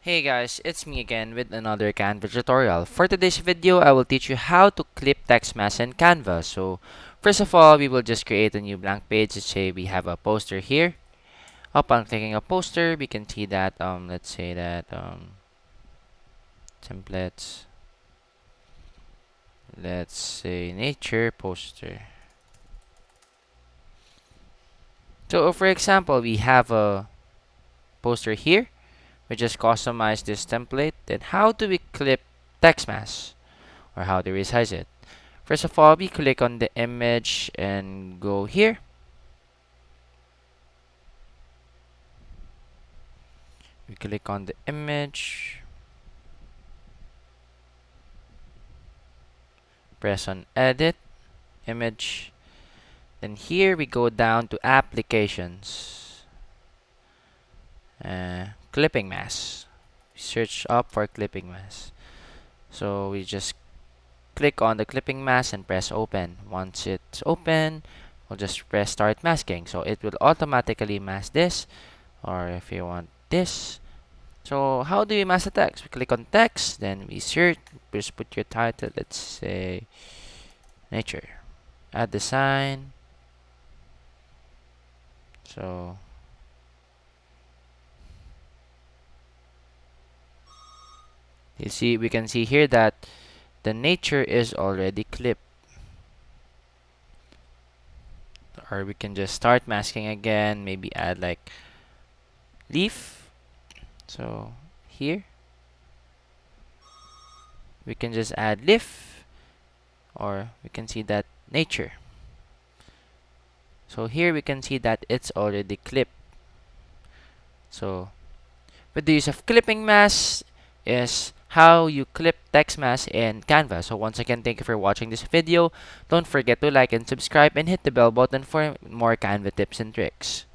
Hey guys, it's me again with another Canva tutorial. For today's video, I will teach you how to clip text mask in Canva. So, first of all, we will just create a new blank page. Let's say we have a poster here. Upon clicking a poster, we can see that, let's say that, templates, let's say nature poster. So, for example, we have a poster here. We just customize this template. Then, how do we clip text mask or how do we resize it? First of all, we click on the image and go here. We click on the image, press on edit, image. Then here we go down to applications, clipping mask. Search up for clipping mask. So we just click on the clipping mask and press open. Once it's open, we'll just press start masking. So it will automatically mask this, or if you want this. So how do you mask the text? We click on text, then we search, just put your title, let's say nature. Add the sign. So you see, we can see here that the nature is already clipped. Or we can just start masking again, maybe add like leaf. So here we can just add leaf, or we can see that nature. So here we can see that it's already clipped. So with the use of clipping mask is how you clip text mask in Canva. So once again, thank you for watching this video. Don't forget to like and subscribe and hit the bell button for more Canva tips and tricks.